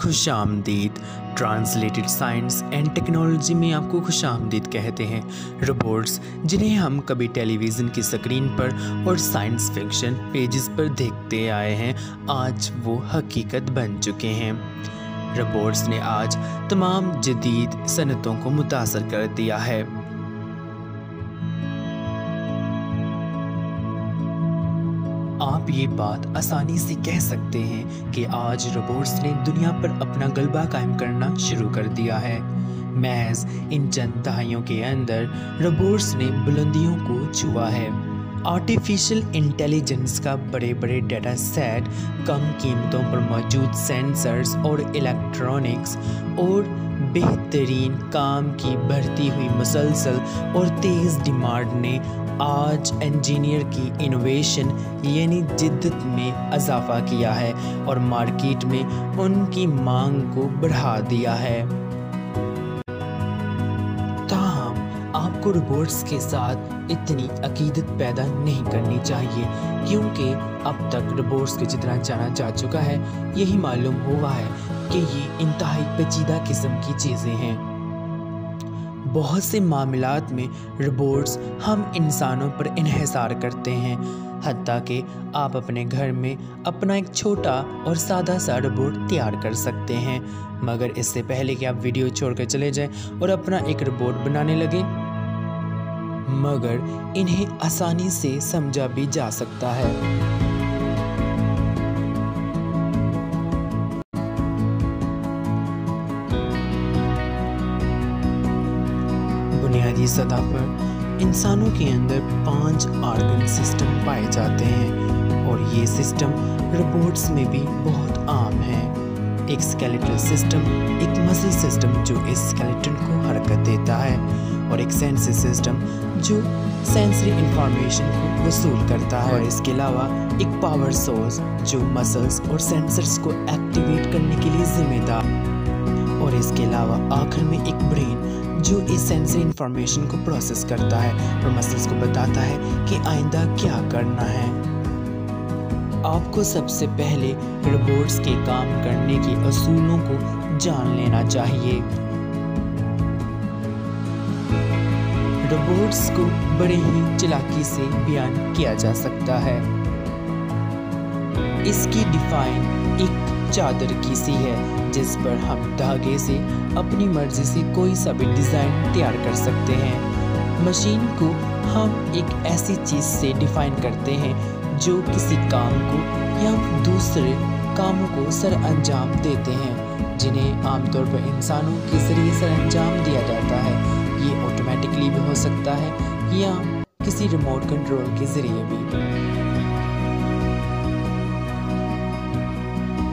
खुशामदीद। Translated science and technology में आपको खुशामदीद कहते हैं। रोबोट्स जिन्हें हम कभी टेलीविज़न की स्क्रीन पर और साइंस फिक्शन पेजेस पर देखते आए हैं, आज वो हकीकत बन चुके हैं। रोबोट्स ने आज तमाम जदीद सनतों को मुतासर कर दिया है। आप ये बात आसानी से कह सकते हैं कि आज रोबोट्स ने दुनिया पर अपना गलबा कायम करना शुरू कर दिया है। महज इन चंद दहाइयों के अंदर रोबोट्स ने बुलंदियों को छुआ है। आर्टिफिशियल इंटेलिजेंस का बड़े बड़े डाटा सेट, कम कीमतों पर मौजूद सेंसर्स और इलेक्ट्रॉनिक्स और बेहतरीन काम की बढ़ती हुई मुसलसल और तेज़ डिमांड ने आज इंजीनियर की इनोवेशन यानी जिद्दत में इजाफा किया है और मार्केट में उनकी मांग को बढ़ा दिया है। ताहम आपको रोबोट्स के साथ इतनी अकीदत पैदा नहीं करनी चाहिए, क्योंकि अब तक रोबोट्स को जितना जाना जा चुका है, यही मालूम हुआ है कि ये इंतहाई पेचीदा किस्म की चीज़ें हैं। बहुत से मामलात में रोबोट्स हम इंसानों पर इन्हिसार करते हैं, हत्ता कि आप अपने घर में अपना एक छोटा और सादा सा रोबोट तैयार कर सकते हैं, मगर इससे पहले कि आप वीडियो छोड़कर चले जाएं और अपना एक रोबोट बनाने लगें, मगर इन्हें आसानी से समझा भी जा सकता है। बुनियादी सतह पर इंसानों के अंदर 5 ऑर्गन सिस्टम पाए जाते हैं और ये सिस्टम रोबोट्स में भी बहुत आम है। एक स्केलेटल सिस्टम, एक मसल सिस्टम जो इस स्केलेटन को हरकत देता है, और एक सेंसरी सिस्टम जो सेंसरी इंफॉर्मेशन को वसूल करता है, और इसके अलावा एक पावर सोर्स जो मसल्स और सेंसर्स को एक्टिवेट करने के लिए जिम्मेदार, और इसके अलावा आखिर में एक ब्रेन जो इस सेंसरी इंफॉर्मेशन को प्रोसेस करता है और मसल्स को बताता है कि आइंदा क्या करना है। आपको सबसे पहले रोबोट्स के काम करने के असूलों को जान लेना चाहिए। रोबोट्स को बड़े ही चालाकी से बयान किया जा सकता है। इसकी डिफाइन एक चादर की सी है जिस पर हम धागे से अपनी मर्जी से कोई सा भी डिज़ाइन तैयार कर सकते हैं। मशीन को हम एक ऐसी चीज़ से डिफाइन करते हैं जो किसी काम को या दूसरे कामों को सर अंजाम देते हैं, जिन्हें आमतौर पर इंसानों के जरिए सर अंजाम दिया जाता है। ये ऑटोमेटिकली भी हो सकता है या किसी रिमोट कंट्रोल के ज़रिए भी।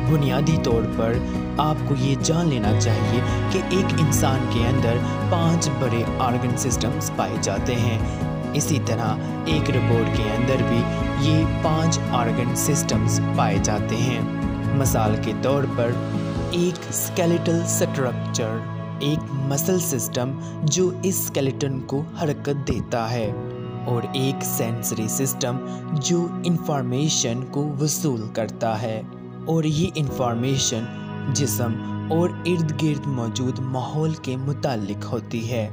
बुनियादी तौर पर आपको ये जान लेना चाहिए कि एक इंसान के अंदर 5 बड़े ऑर्गन सिस्टम्स पाए जाते हैं। इसी तरह एक रोबोट के अंदर भी ये 5 ऑर्गन सिस्टम्स पाए जाते हैं। मिसाल के तौर पर एक स्केलेटल स्ट्रक्चर, एक मसल सिस्टम जो इस स्केलेटन को हरकत देता है, और एक सेंसरी सिस्टम जो इंफॉर्मेशन को वसूल करता है, और ये इंफॉर्मेशन जिस्म और इर्द गिर्द मौजूद माहौल के मुतालिक होती है।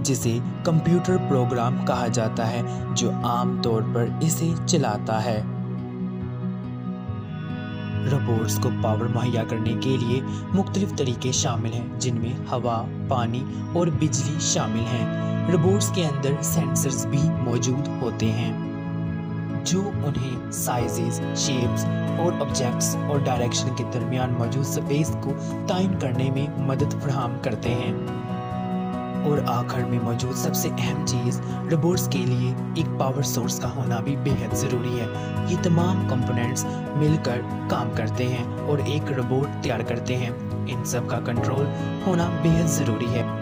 जिसे कंप्यूटर प्रोग्राम कहा जाता है, जो आम तौर पर इसे चलाता है। रोबोट्स को पावर मुहैया करने के लिए मुख्तलिफ तरीके शामिल हैं, जिनमें हवा, पानी और बिजली शामिल हैं। रोबोट्स के अंदर सेंसर्स भी मौजूद होते हैं। जो उन्हें साइजेस, शेप्स और ऑब्जेक्ट्स और डायरेक्शन के दरमियान मौजूद स्पेस को तयन करने में मदद फराहम करते हैं। और आखिर में मौजूद सबसे अहम चीज़, रोबोट्स के लिए एक पावर सोर्स का होना भी बेहद ज़रूरी है। ये तमाम कंपोनेंट्स मिलकर काम करते हैं और एक रोबोट तैयार करते हैं। इन सब का कंट्रोल होना बेहद ज़रूरी है।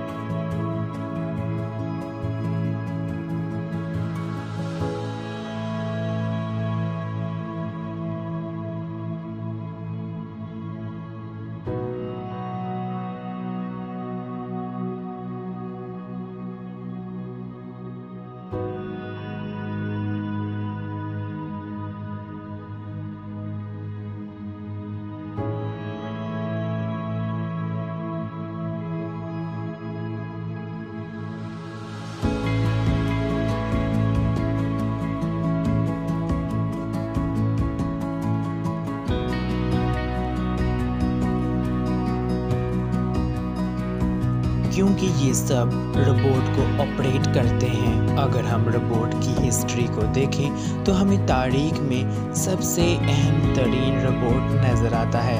क्योंकि ये सब रोबोट को ऑपरेट करते हैं। अगर हम रोबोट की हिस्ट्री को देखें तो हमें तारीख में सबसे अहम तरीन रोबोट नज़र आता है।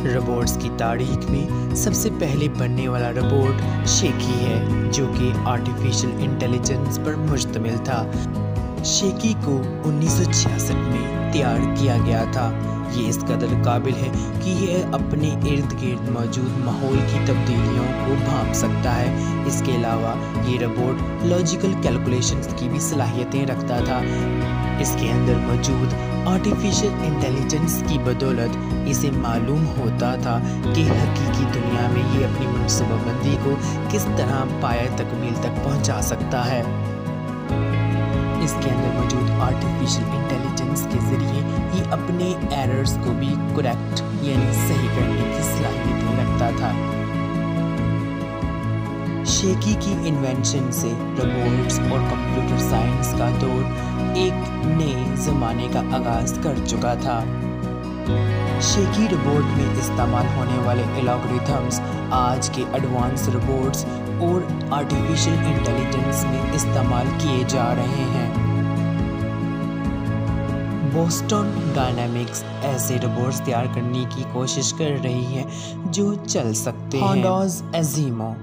रोबोट्स की तारीख में सबसे पहले बनने वाला रोबोट शेकी है, जो कि आर्टिफिशियल इंटेलिजेंस पर मुश्तमिल था। शेकी को 1966 में तैयार किया गया था। ये इस कदर काबिल है कि यह अपने इर्द गिर्द मौजूद माहौल की तब्दीलियों को भांप सकता है। इसके अलावा ये रोबोट लॉजिकल कैलकुलेशंस की भी सलाहियतें रखता था। इसके अंदर मौजूद आर्टिफिशियल इंटेलिजेंस की बदौलत इसे मालूम होता था कि हकीकी दुनिया में ये अपनी मनसूबाबंदी को किस तरह पाया तकमील तक पहुंचा सकता है। इसके अंदर मौजूद आर्टिफिशियल इंटेलिजेंस के ज़रिए ये अपने एरर्स को भी करेक्ट यानी सही करने की सलाहियत रखता था। शेकी की इन्वेंशन से रोबोट्स और कंप्यूटर साइंस का दौर एक नए ज़माने का आगाज़ कर चुका था। शेकी रोबोट में इस्तेमाल होने वाले एल्गोरिथम्स आज के एडवांस रोबोट्स और आर्टिफिशियल इंटेलिजेंस में इस्तेमाल किए जा रहे हैं। बोस्टन डायनामिक्स ऐसे रोबोट्स तैयार करने की कोशिश कर रही है जो चल सकते हैं। होंडाज एजीमो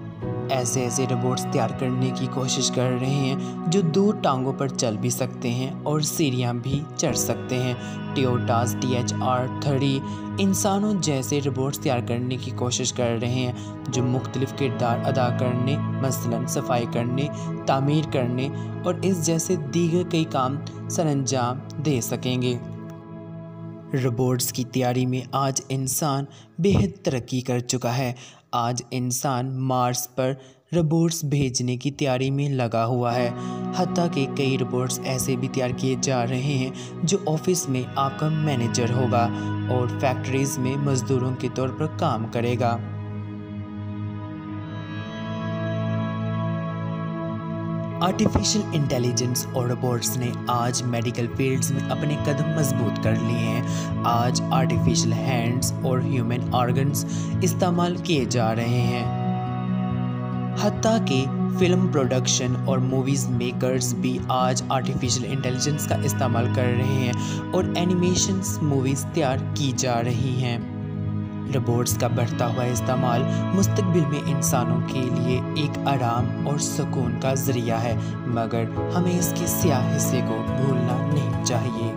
ऐसे रोबोट्स तैयार करने की कोशिश कर रहे हैं जो 2 टांगों पर चल भी सकते हैं और सीढ़ियाँ भी चढ़ सकते हैं। टोयोटास THR-30 इंसानों जैसे रोबोट्स तैयार करने की कोशिश कर रहे हैं जो मुख्तलिफ किरदार अदा करने, मसलन सफाई करने, तामीर करने और इस जैसे दीगर कई काम सरअंजाम दे सकेंगे। रोबोट्स की तैयारी में आज इंसान बेहद तरक्की कर चुका है। आज इंसान मार्स पर रोबोट्स भेजने की तैयारी में लगा हुआ है। हत्ता कि कई रोबोट्स ऐसे भी तैयार किए जा रहे हैं जो ऑफिस में आपका मैनेजर होगा और फैक्ट्रीज में मजदूरों के तौर पर काम करेगा। आर्टिफिशियल इंटेलिजेंस और रोबोट्स ने आज मेडिकल फील्ड्स में अपने कदम मजबूत कर लिए हैं। आज आर्टिफिशियल हैंड्स और ह्यूमन ऑर्गन्स इस्तेमाल किए जा रहे हैं। हत्ता कि फिल्म प्रोडक्शन और मूवीज़ मेकर्स भी आज आर्टिफिशियल इंटेलिजेंस का इस्तेमाल कर रहे हैं और एनिमेशंस मूवीज़ तैयार की जा रही हैं। रोबोट्स का बढ़ता हुआ इस्तेमाल मुस्तकबिल में इंसानों के लिए एक आराम और सुकून का ज़रिया है, मगर हमें इसके स्याह हिस्से को भूलना नहीं चाहिए।